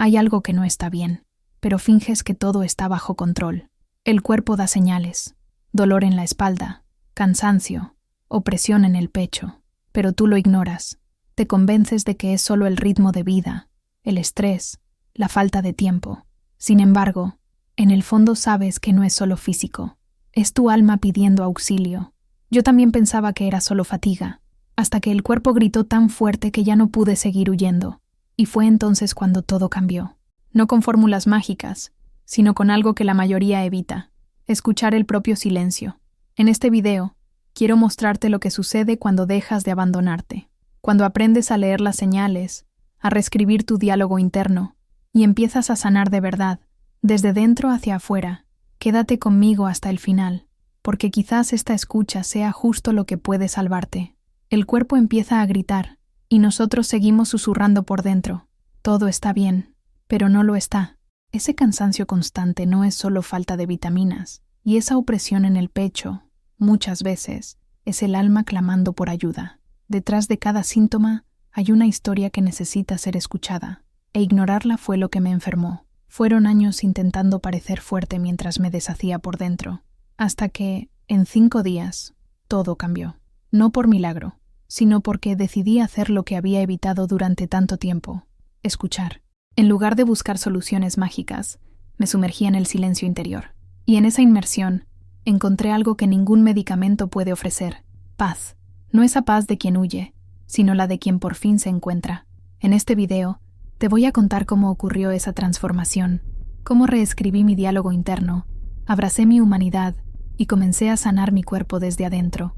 Hay algo que no está bien, pero finges que todo está bajo control. El cuerpo da señales, dolor en la espalda, cansancio, opresión en el pecho, pero tú lo ignoras. Te convences de que es solo el ritmo de vida, el estrés, la falta de tiempo. Sin embargo, en el fondo sabes que no es solo físico, es tu alma pidiendo auxilio. Yo también pensaba que era solo fatiga, hasta que el cuerpo gritó tan fuerte que ya no pude seguir huyendo, y fue entonces cuando todo cambió. No con fórmulas mágicas, sino con algo que la mayoría evita: escuchar el propio silencio. En este video, quiero mostrarte lo que sucede cuando dejas de abandonarte, cuando aprendes a leer las señales, a reescribir tu diálogo interno, y empiezas a sanar de verdad, desde dentro hacia afuera. Quédate conmigo hasta el final, porque quizás esta escucha sea justo lo que puede salvarte. El cuerpo empieza a gritar, y nosotros seguimos susurrando por dentro. Todo está bien, pero no lo está. Ese cansancio constante no es solo falta de vitaminas, y esa opresión en el pecho, muchas veces, es el alma clamando por ayuda. Detrás de cada síntoma hay una historia que necesita ser escuchada, e ignorarla fue lo que me enfermó. Fueron años intentando parecer fuerte mientras me deshacía por dentro, hasta que, en 5 días, todo cambió. No por milagro, sino porque decidí hacer lo que había evitado durante tanto tiempo: escuchar. En lugar de buscar soluciones mágicas, me sumergí en el silencio interior. Y en esa inmersión, encontré algo que ningún medicamento puede ofrecer: paz. No esa paz de quien huye, sino la de quien por fin se encuentra. En este video, te voy a contar cómo ocurrió esa transformación, cómo reescribí mi diálogo interno, abracé mi humanidad y comencé a sanar mi cuerpo desde adentro.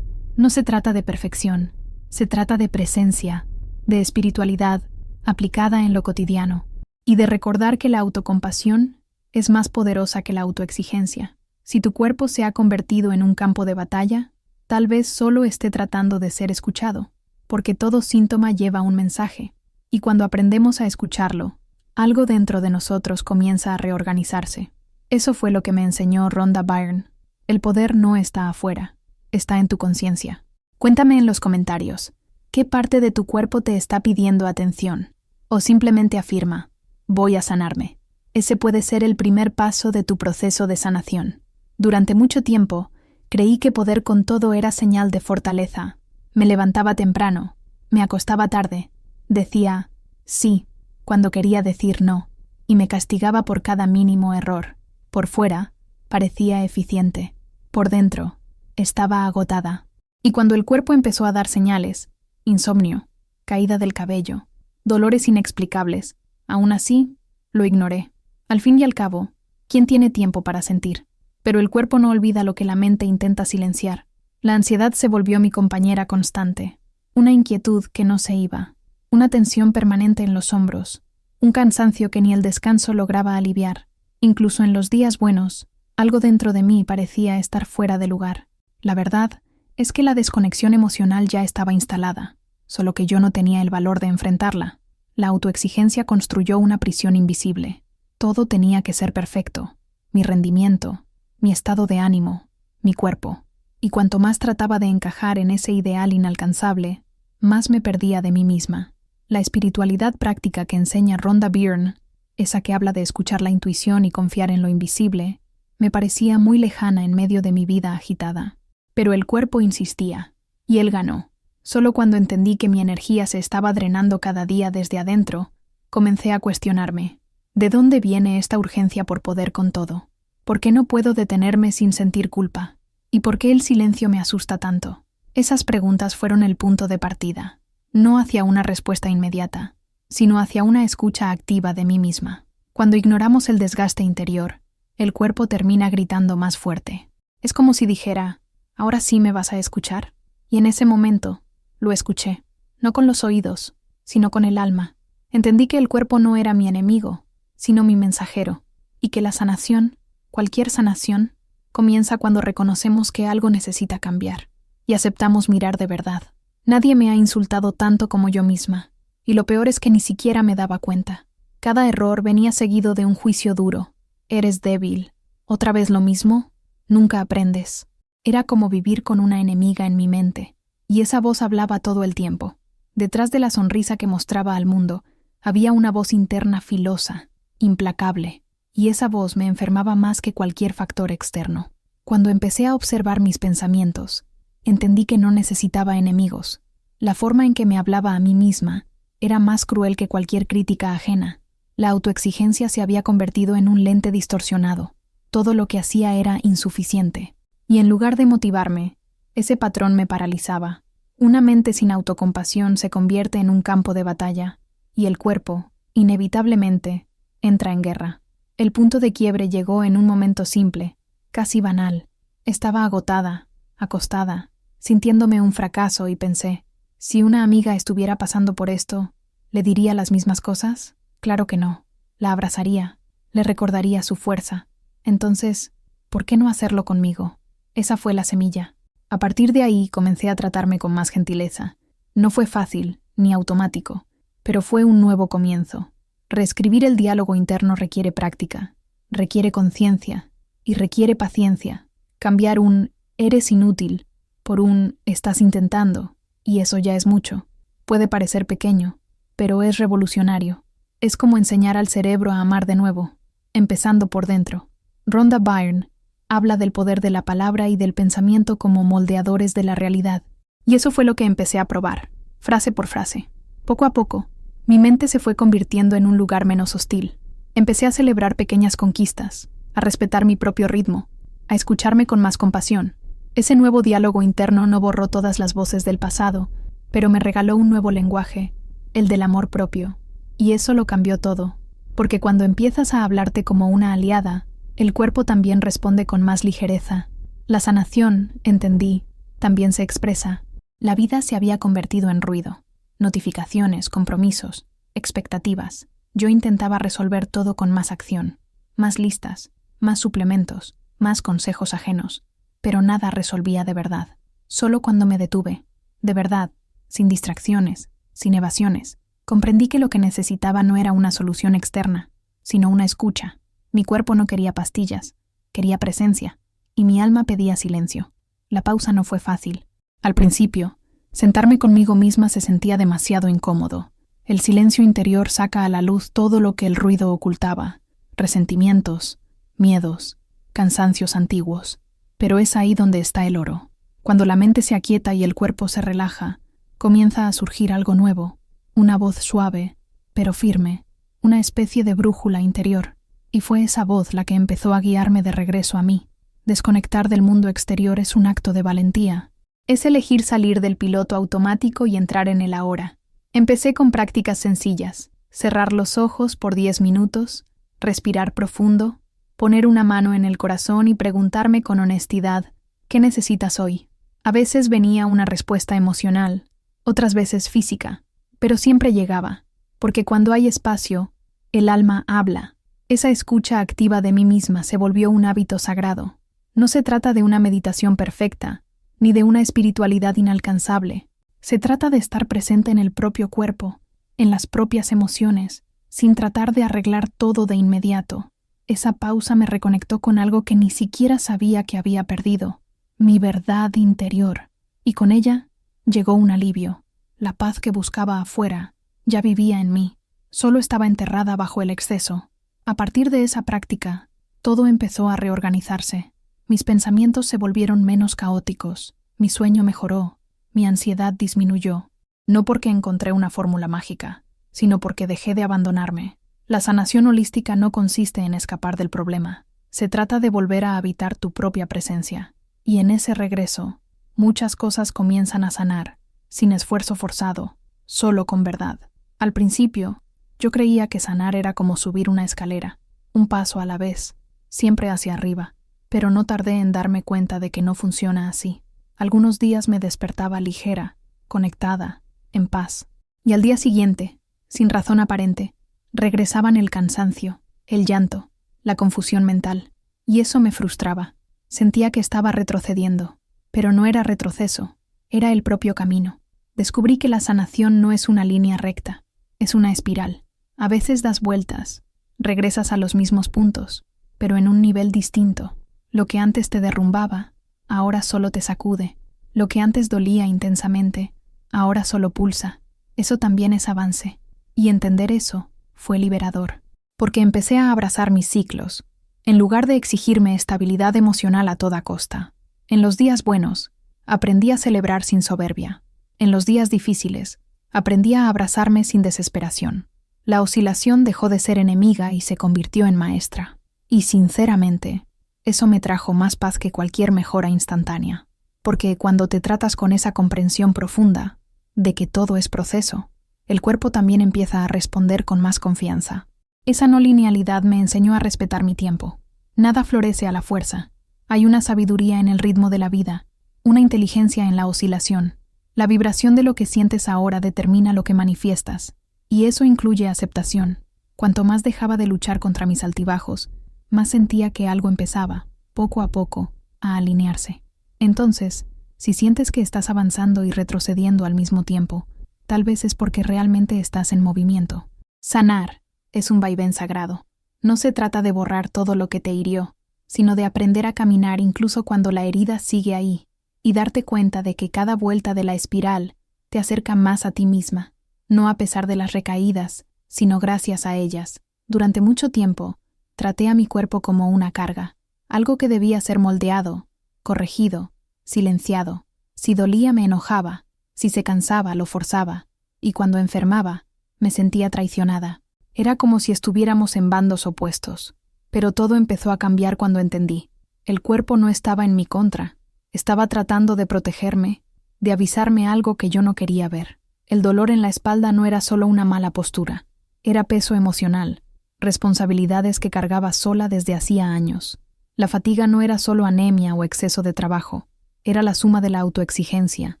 No se trata de perfección, se trata de presencia, de espiritualidad aplicada en lo cotidiano, y de recordar que la autocompasión es más poderosa que la autoexigencia. Si tu cuerpo se ha convertido en un campo de batalla, tal vez solo esté tratando de ser escuchado, porque todo síntoma lleva un mensaje. Y cuando aprendemos a escucharlo, algo dentro de nosotros comienza a reorganizarse. Eso fue lo que me enseñó Rhonda Byrne. El poder no está afuera, está en tu conciencia. Cuéntame en los comentarios, ¿qué parte de tu cuerpo te está pidiendo atención? O simplemente afirma: voy a sanarme. Ese puede ser el primer paso de tu proceso de sanación. Durante mucho tiempo, creí que poder con todo era señal de fortaleza. Me levantaba temprano, me acostaba tarde, decía sí cuando quería decir no, y me castigaba por cada mínimo error. Por fuera, parecía eficiente. Por dentro, estaba agotada. Y cuando el cuerpo empezó a dar señales: insomnio, caída del cabello, dolores inexplicables, aún así, lo ignoré. Al fin y al cabo, ¿quién tiene tiempo para sentir? Pero el cuerpo no olvida lo que la mente intenta silenciar. La ansiedad se volvió mi compañera constante, una inquietud que no se iba, una tensión permanente en los hombros, un cansancio que ni el descanso lograba aliviar. Incluso en los días buenos, algo dentro de mí parecía estar fuera de lugar. La verdad es que la desconexión emocional ya estaba instalada, solo que yo no tenía el valor de enfrentarla. La autoexigencia construyó una prisión invisible. Todo tenía que ser perfecto: mi rendimiento, mi estado de ánimo, mi cuerpo. Y cuanto más trataba de encajar en ese ideal inalcanzable, más me perdía de mí misma. La espiritualidad práctica que enseña Rhonda Byrne, esa que habla de escuchar la intuición y confiar en lo invisible, me parecía muy lejana en medio de mi vida agitada. Pero el cuerpo insistía, y él ganó. Solo cuando entendí que mi energía se estaba drenando cada día desde adentro, comencé a cuestionarme: ¿de dónde viene esta urgencia por poder con todo? ¿Por qué no puedo detenerme sin sentir culpa? ¿Y por qué el silencio me asusta tanto? Esas preguntas fueron el punto de partida, no hacia una respuesta inmediata, sino hacia una escucha activa de mí misma. Cuando ignoramos el desgaste interior, el cuerpo termina gritando más fuerte. Es como si dijera: ¿ahora sí me vas a escuchar? Y en ese momento, lo escuché, no con los oídos, sino con el alma. Entendí que el cuerpo no era mi enemigo, sino mi mensajero, y que la sanación, cualquier sanación, comienza cuando reconocemos que algo necesita cambiar y aceptamos mirar de verdad. Nadie me ha insultado tanto como yo misma, y lo peor es que ni siquiera me daba cuenta. Cada error venía seguido de un juicio duro: eres débil, otra vez lo mismo, nunca aprendes. Era como vivir con una enemiga en mi mente, y esa voz hablaba todo el tiempo. Detrás de la sonrisa que mostraba al mundo, Había una voz interna filosa, implacable, y esa voz me enfermaba más que cualquier factor externo. Cuando empecé a observar mis pensamientos, entendí que no necesitaba enemigos. La forma en que me hablaba a mí misma era más cruel que cualquier crítica ajena. La autoexigencia se había convertido en un lente distorsionado. Todo lo que hacía era insuficiente. Y en lugar de motivarme, ese patrón me paralizaba. Una mente sin autocompasión se convierte en un campo de batalla, y el cuerpo, inevitablemente, entra en guerra. El punto de quiebre llegó en un momento simple, casi banal. Estaba agotada, acostada, sintiéndome un fracaso y pensé, si una amiga estuviera pasando por esto, ¿le diría las mismas cosas? Claro que no. La abrazaría, le recordaría su fuerza. Entonces, ¿por qué no hacerlo conmigo? Esa fue la semilla. A partir de ahí comencé a tratarme con más gentileza. No fue fácil, ni automático, pero fue un nuevo comienzo. Reescribir el diálogo interno requiere práctica, requiere conciencia y requiere paciencia. Cambiar un «eres inútil» por un «estás intentando», y eso ya es mucho. Puede parecer pequeño, pero es revolucionario. Es como enseñar al cerebro a amar de nuevo, empezando por dentro. Rhonda Byrne habla del poder de la palabra y del pensamiento como moldeadores de la realidad. Y eso fue lo que empecé a probar, frase por frase. Poco a poco, mi mente se fue convirtiendo en un lugar menos hostil. Empecé a celebrar pequeñas conquistas, a respetar mi propio ritmo, a escucharme con más compasión. Ese nuevo diálogo interno no borró todas las voces del pasado, pero me regaló un nuevo lenguaje, el del amor propio. Y eso lo cambió todo, porque cuando empiezas a hablarte como una aliada, el cuerpo también responde con más ligereza. La sanación, entendí, también se expresa. La vida se había convertido en ruido. Notificaciones, compromisos, expectativas. Yo intentaba resolver todo con más acción, más listas, más suplementos, más consejos ajenos. Pero nada resolvía de verdad. Solo cuando me detuve, de verdad, sin distracciones, sin evasiones, comprendí que lo que necesitaba no era una solución externa, sino una escucha. Mi cuerpo no quería pastillas, quería presencia, y mi alma pedía silencio. La pausa no fue fácil. Al principio, sentarme conmigo misma se sentía demasiado incómodo. El silencio interior saca a la luz todo lo que el ruido ocultaba, resentimientos, miedos, cansancios antiguos. Pero es ahí donde está el oro. Cuando la mente se aquieta y el cuerpo se relaja, comienza a surgir algo nuevo, una voz suave, pero firme, una especie de brújula interior. Y fue esa voz la que empezó a guiarme de regreso a mí. Desconectar del mundo exterior es un acto de valentía. Es elegir salir del piloto automático y entrar en el ahora. Empecé con prácticas sencillas. Cerrar los ojos por 10 minutos, respirar profundo, poner una mano en el corazón y preguntarme con honestidad, ¿qué necesitas hoy? A veces venía una respuesta emocional, otras veces física, pero siempre llegaba, porque cuando hay espacio, el alma habla. Esa escucha activa de mí misma se volvió un hábito sagrado. No se trata de una meditación perfecta, ni de una espiritualidad inalcanzable. Se trata de estar presente en el propio cuerpo, en las propias emociones, sin tratar de arreglar todo de inmediato. Esa pausa me reconectó con algo que ni siquiera sabía que había perdido, mi verdad interior. Y con ella llegó un alivio. La paz que buscaba afuera ya vivía en mí. Solo estaba enterrada bajo el exceso. A partir de esa práctica, todo empezó a reorganizarse. Mis pensamientos se volvieron menos caóticos, mi sueño mejoró, mi ansiedad disminuyó. No porque encontré una fórmula mágica, sino porque dejé de abandonarme. La sanación holística no consiste en escapar del problema. Se trata de volver a habitar tu propia presencia. Y en ese regreso, muchas cosas comienzan a sanar, sin esfuerzo forzado, solo con verdad. Al principio, yo creía que sanar era como subir una escalera, un paso a la vez, siempre hacia arriba, pero no tardé en darme cuenta de que no funciona así. Algunos días me despertaba ligera, conectada, en paz, y al día siguiente, sin razón aparente, regresaban el cansancio, el llanto, la confusión mental, y eso me frustraba. Sentía que estaba retrocediendo, pero no era retroceso, era el propio camino. Descubrí que la sanación no es una línea recta, es una espiral. A veces das vueltas, regresas a los mismos puntos, pero en un nivel distinto. Lo que antes te derrumbaba, ahora solo te sacude. Lo que antes dolía intensamente, ahora solo pulsa. Eso también es avance. Y entender eso fue liberador, porque empecé a abrazar mis ciclos, en lugar de exigirme estabilidad emocional a toda costa. En los días buenos, aprendí a celebrar sin soberbia. En los días difíciles, aprendí a abrazarme sin desesperación. La oscilación dejó de ser enemiga y se convirtió en maestra. Y sinceramente, eso me trajo más paz que cualquier mejora instantánea. Porque cuando te tratas con esa comprensión profunda de que todo es proceso, el cuerpo también empieza a responder con más confianza. Esa no linealidad me enseñó a respetar mi tiempo. Nada florece a la fuerza. Hay una sabiduría en el ritmo de la vida, una inteligencia en la oscilación. La vibración de lo que sientes ahora determina lo que manifiestas, y eso incluye aceptación. Cuanto más dejaba de luchar contra mis altibajos, más sentía que algo empezaba, poco a poco, a alinearse. Entonces, si sientes que estás avanzando y retrocediendo al mismo tiempo, tal vez es porque realmente estás en movimiento. Sanar es un vaivén sagrado. No se trata de borrar todo lo que te hirió, sino de aprender a caminar incluso cuando la herida sigue ahí, y darte cuenta de que cada vuelta de la espiral te acerca más a ti misma, no a pesar de las recaídas, sino gracias a ellas. Durante mucho tiempo, traté a mi cuerpo como una carga, algo que debía ser moldeado, corregido, silenciado. Si dolía me enojaba, si se cansaba lo forzaba, y cuando enfermaba, me sentía traicionada. Era como si estuviéramos en bandos opuestos. Pero todo empezó a cambiar cuando entendí. El cuerpo no estaba en mi contra. Estaba tratando de protegerme, de avisarme algo que yo no quería ver. El dolor en la espalda no era solo una mala postura. Era peso emocional, responsabilidades que cargaba sola desde hacía años. La fatiga no era solo anemia o exceso de trabajo. Era la suma de la autoexigencia,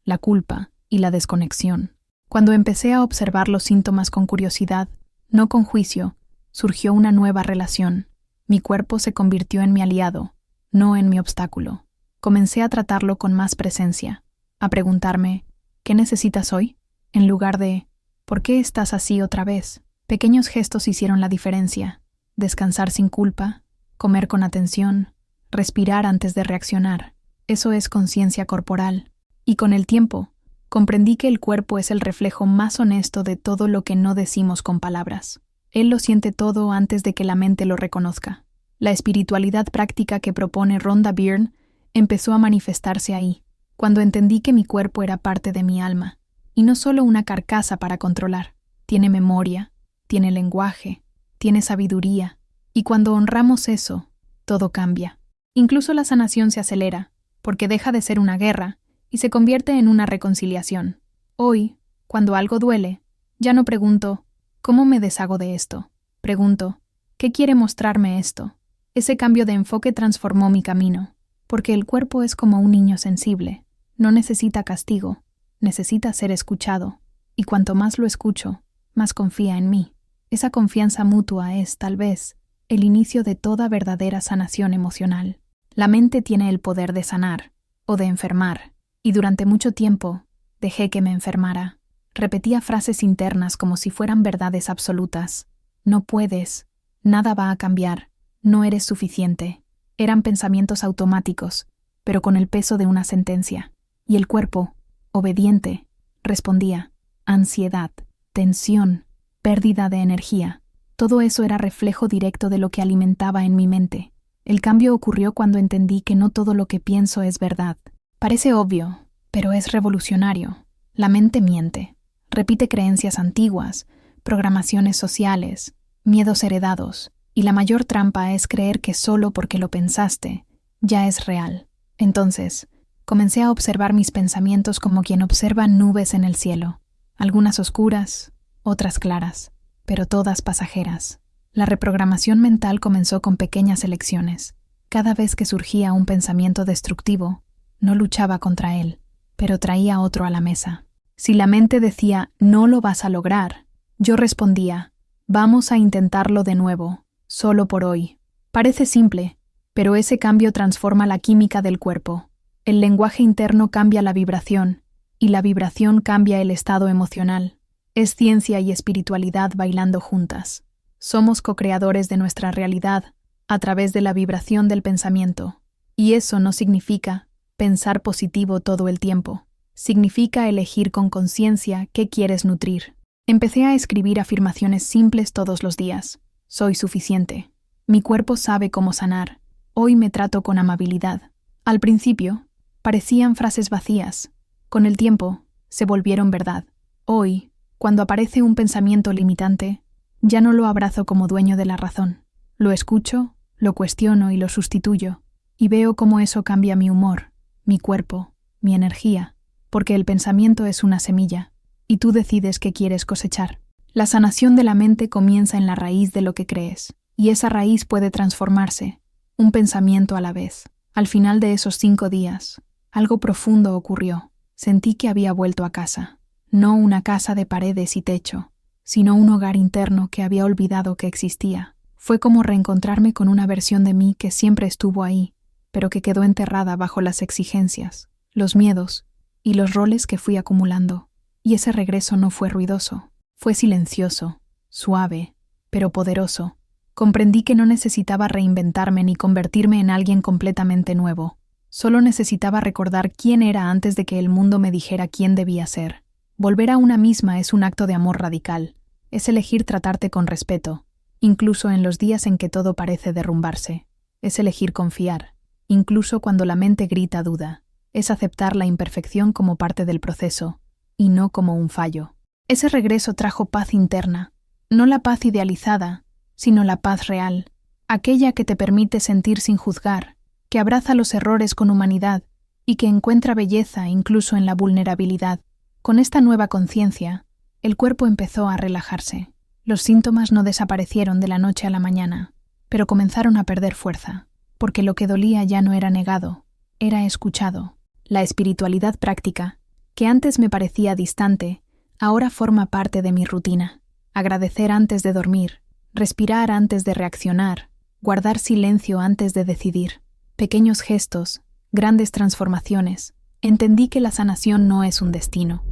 la culpa y la desconexión. Cuando empecé a observar los síntomas con curiosidad, no con juicio, surgió una nueva relación. Mi cuerpo se convirtió en mi aliado, no en mi obstáculo. Comencé a tratarlo con más presencia, a preguntarme, ¿qué necesitas hoy? En lugar de, ¿por qué estás así otra vez? Pequeños gestos hicieron la diferencia. Descansar sin culpa, comer con atención, respirar antes de reaccionar. Eso es conciencia corporal. Y con el tiempo, comprendí que el cuerpo es el reflejo más honesto de todo lo que no decimos con palabras. Él lo siente todo antes de que la mente lo reconozca. La espiritualidad práctica que propone Rhonda Byrne empezó a manifestarse ahí, cuando entendí que mi cuerpo era parte de mi alma, y no solo una carcasa para controlar. Tiene memoria, tiene lenguaje, tiene sabiduría, y cuando honramos eso, todo cambia. Incluso la sanación se acelera, porque deja de ser una guerra y se convierte en una reconciliación. Hoy, cuando algo duele, ya no pregunto, ¿cómo me deshago de esto? Pregunto, ¿qué quiere mostrarme esto? Ese cambio de enfoque transformó mi camino, porque el cuerpo es como un niño sensible, no necesita castigo, necesita ser escuchado, y cuanto más lo escucho, más confía en mí. Esa confianza mutua es, tal vez, el inicio de toda verdadera sanación emocional. La mente tiene el poder de sanar, o de enfermar, y durante mucho tiempo dejé que me enfermara. Repetía frases internas como si fueran verdades absolutas. No puedes, nada va a cambiar, no eres suficiente. Eran pensamientos automáticos, pero con el peso de una sentencia. Y el cuerpo, obediente, respondía: ansiedad, tensión, pérdida de energía. Todo eso era reflejo directo de lo que alimentaba en mi mente. El cambio ocurrió cuando entendí que no todo lo que pienso es verdad. Parece obvio, pero es revolucionario. La mente miente. Repite creencias antiguas, programaciones sociales, miedos heredados, y la mayor trampa es creer que solo porque lo pensaste, ya es real. Entonces, comencé a observar mis pensamientos como quien observa nubes en el cielo, algunas oscuras, otras claras, pero todas pasajeras. La reprogramación mental comenzó con pequeñas elecciones. Cada vez que surgía un pensamiento destructivo, no luchaba contra él, pero traía otro a la mesa. Si la mente decía, no lo vas a lograr, yo respondía, vamos a intentarlo de nuevo, solo por hoy. Parece simple, pero ese cambio transforma la química del cuerpo. El lenguaje interno cambia la vibración, y la vibración cambia el estado emocional. Es ciencia y espiritualidad bailando juntas. Somos co-creadores de nuestra realidad a través de la vibración del pensamiento. Y eso no significa pensar positivo todo el tiempo. Significa elegir con conciencia qué quieres nutrir. Empecé a escribir afirmaciones simples todos los días. Soy suficiente. Mi cuerpo sabe cómo sanar. Hoy me trato con amabilidad. Al principio, parecían frases vacías. Con el tiempo, se volvieron verdad. Hoy, cuando aparece un pensamiento limitante, ya no lo abrazo como dueño de la razón. Lo escucho, lo cuestiono y lo sustituyo. Y veo cómo eso cambia mi humor, mi cuerpo, mi energía, porque el pensamiento es una semilla, y tú decides qué quieres cosechar. La sanación de la mente comienza en la raíz de lo que crees, y esa raíz puede transformarse, un pensamiento a la vez. Al final de esos 5 días, algo profundo ocurrió. Sentí que había vuelto a casa. No una casa de paredes y techo, sino un hogar interno que había olvidado que existía. Fue como reencontrarme con una versión de mí que siempre estuvo ahí, pero que quedó enterrada bajo las exigencias, los miedos y los roles que fui acumulando. Y ese regreso no fue ruidoso, fue silencioso, suave, pero poderoso. Comprendí que no necesitaba reinventarme ni convertirme en alguien completamente nuevo. Solo necesitaba recordar quién era antes de que el mundo me dijera quién debía ser. Volver a una misma es un acto de amor radical. Es elegir tratarte con respeto, incluso en los días en que todo parece derrumbarse. Es elegir confiar, incluso cuando la mente grita duda. Es aceptar la imperfección como parte del proceso, y no como un fallo. Ese regreso trajo paz interna, no la paz idealizada, sino la paz real, aquella que te permite sentir sin juzgar, que abraza los errores con humanidad y que encuentra belleza incluso en la vulnerabilidad. Con esta nueva conciencia, el cuerpo empezó a relajarse. Los síntomas no desaparecieron de la noche a la mañana, pero comenzaron a perder fuerza, porque lo que dolía ya no era negado, era escuchado. La espiritualidad práctica, que antes me parecía distante, ahora forma parte de mi rutina. Agradecer antes de dormir, respirar antes de reaccionar, guardar silencio antes de decidir. Pequeños gestos, grandes transformaciones. Entendí que la sanación no es un destino,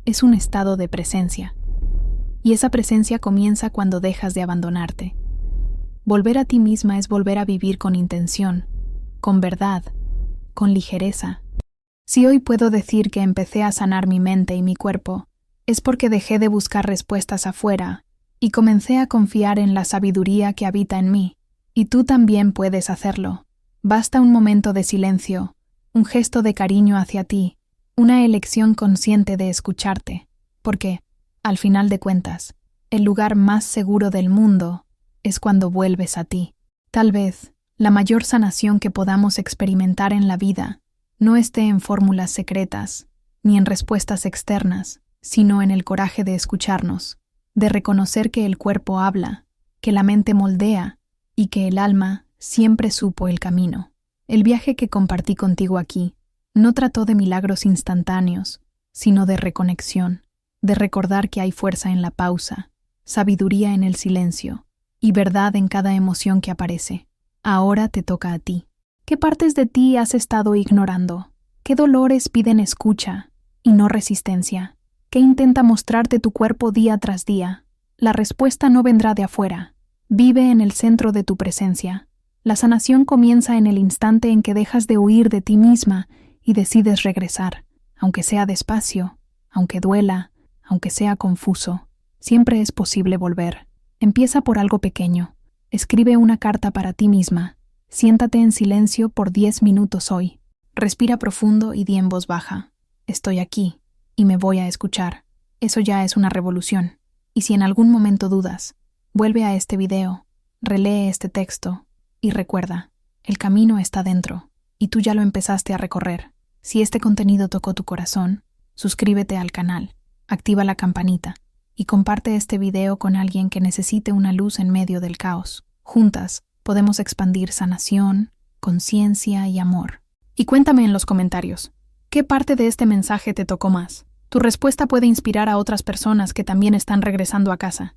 es un estado de presencia. Y esa presencia comienza cuando dejas de abandonarte. Volver a ti misma es volver a vivir con intención, con verdad, con ligereza. Si hoy puedo decir que empecé a sanar mi mente y mi cuerpo, es porque dejé de buscar respuestas afuera y comencé a confiar en la sabiduría que habita en mí. Y tú también puedes hacerlo. Basta un momento de silencio, un gesto de cariño hacia ti, una elección consciente de escucharte, porque, al final de cuentas, el lugar más seguro del mundo es cuando vuelves a ti. Tal vez, la mayor sanación que podamos experimentar en la vida no esté en fórmulas secretas, ni en respuestas externas, sino en el coraje de escucharnos, de reconocer que el cuerpo habla, que la mente moldea y que el alma siempre supo el camino. El viaje que compartí contigo aquí no trató de milagros instantáneos, sino de reconexión, de recordar que hay fuerza en la pausa, sabiduría en el silencio y verdad en cada emoción que aparece. Ahora te toca a ti. ¿Qué partes de ti has estado ignorando? ¿Qué dolores piden escucha y no resistencia? ¿Qué intenta mostrarte tu cuerpo día tras día? La respuesta no vendrá de afuera. Vive en el centro de tu presencia. La sanación comienza en el instante en que dejas de huir de ti misma y decides regresar, aunque sea despacio, aunque duela, aunque sea confuso. Siempre es posible volver. Empieza por algo pequeño. Escribe una carta para ti misma. Siéntate en silencio por 10 minutos hoy. Respira profundo y di en voz baja: estoy aquí y me voy a escuchar. Eso ya es una revolución. Y si en algún momento dudas, vuelve a este video, relee este texto y recuerda, el camino está dentro y tú ya lo empezaste a recorrer. Si este contenido tocó tu corazón, suscríbete al canal, activa la campanita y comparte este video con alguien que necesite una luz en medio del caos. Juntas podemos expandir sanación, conciencia y amor. Y cuéntame en los comentarios, ¿qué parte de este mensaje te tocó más? Tu respuesta puede inspirar a otras personas que también están regresando a casa.